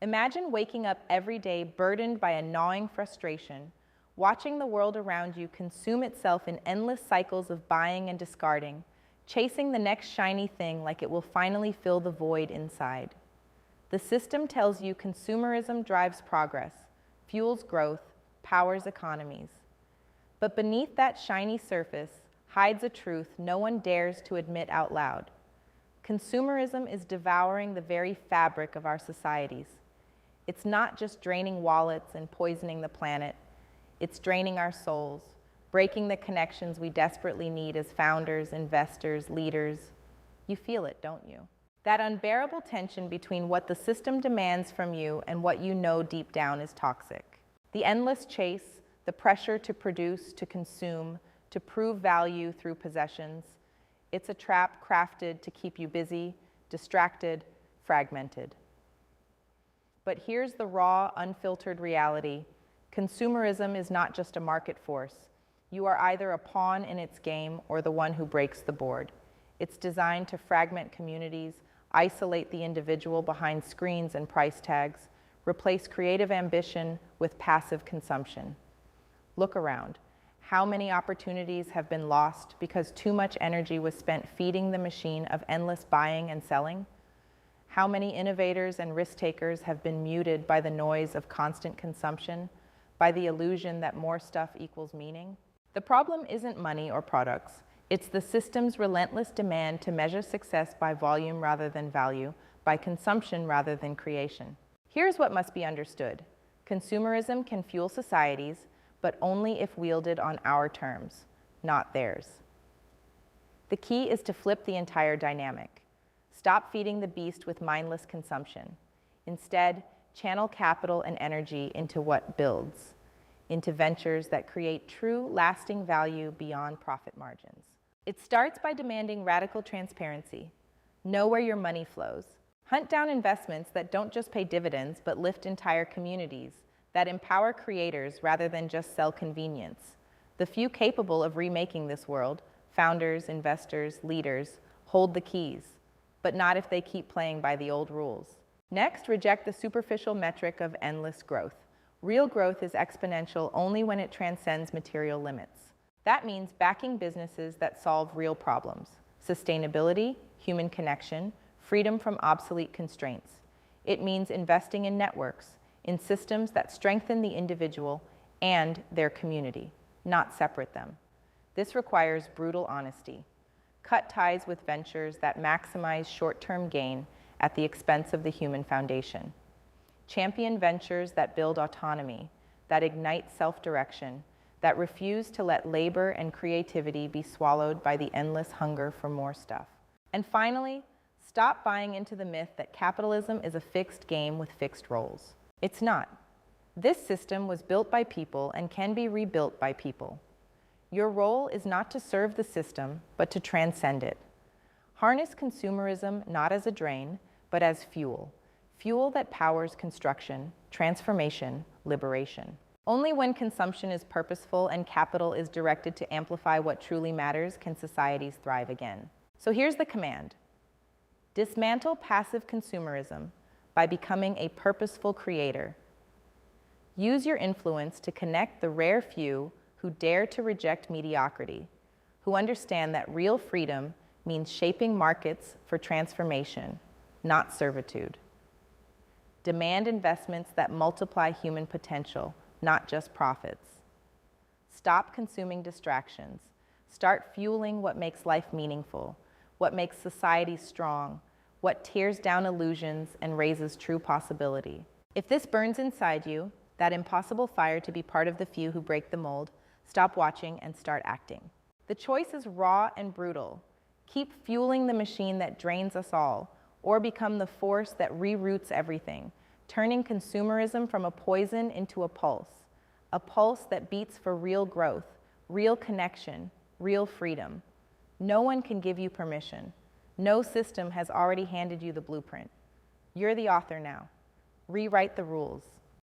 Imagine waking up every day burdened by a gnawing frustration, watching the world around you consume itself in endless cycles of buying and discarding, chasing the next shiny thing like it will finally fill the void inside. The system tells you consumerism drives progress, fuels growth, powers economies. But beneath that shiny surface hides a truth no one dares to admit out loud. Consumerism is devouring the very fabric of our societies. It's not just draining wallets and poisoning the planet. It's draining our souls, breaking the connections we desperately need as founders, investors, leaders. You feel it, don't you? That unbearable tension between what the system demands from you and what you know deep down is toxic. The endless chase, the pressure to produce, to consume, to prove value through possessions. It's a trap crafted to keep you busy, distracted, fragmented. But here's the raw, unfiltered reality. Consumerism is not just a market force. You are either a pawn in its game or the one who breaks the board. It's designed to fragment communities, isolate the individual behind screens and price tags, replace creative ambition with passive consumption. Look around. How many opportunities have been lost because too much energy was spent feeding the machine of endless buying and selling? How many innovators and risk takers have been muted by the noise of constant consumption, by the illusion that more stuff equals meaning? The problem isn't money or products. It's the system's relentless demand to measure success by volume rather than value, by consumption rather than creation. Here's what must be understood. Consumerism can fuel societies, but only if wielded on our terms, not theirs. The key is to flip the entire dynamic. Stop feeding the beast with mindless consumption. Instead, channel capital and energy into what builds, into ventures that create true, lasting value beyond profit margins. It starts by demanding radical transparency. Know where your money flows. Hunt down investments that don't just pay dividends, but lift entire communities, that empower creators rather than just sell convenience. The few capable of remaking this world, founders, investors, leaders, hold the keys, but not if they keep playing by the old rules. Next, reject the superficial metric of endless growth. Real growth is exponential only when it transcends material limits. That means backing businesses that solve real problems: sustainability, human connection, freedom from obsolete constraints. It means investing in networks, in systems that strengthen the individual and their community, not separate them. This requires brutal honesty. Cut ties with ventures that maximize short-term gain at the expense of the human foundation. Champion ventures that build autonomy, that ignite self-direction, that refuse to let labor and creativity be swallowed by the endless hunger for more stuff. And finally, stop buying into the myth that capitalism is a fixed game with fixed roles. It's not. This system was built by people and can be rebuilt by people. Your role is not to serve the system, but to transcend it. Harness consumerism not as a drain, but as fuel. Fuel that powers construction, transformation, liberation. Only when consumption is purposeful and capital is directed to amplify what truly matters can societies thrive again. So here's the command. Dismantle passive consumerism by becoming a purposeful creator. Use your influence to connect the rare few who dare to reject mediocrity, who understand that real freedom means shaping markets for transformation, not servitude. Demand investments that multiply human potential, not just profits. Stop consuming distractions. Start fueling what makes life meaningful, what makes society strong, what tears down illusions and raises true possibility. If this burns inside you, that impossible fire to be part of the few who break the mold, stop watching and start acting. The choice is raw and brutal. Keep fueling the machine that drains us all, or become the force that reroutes everything, turning consumerism from a poison into a pulse that beats for real growth, real connection, real freedom. No one can give you permission. No system has already handed you the blueprint. You're the author now. Rewrite the rules.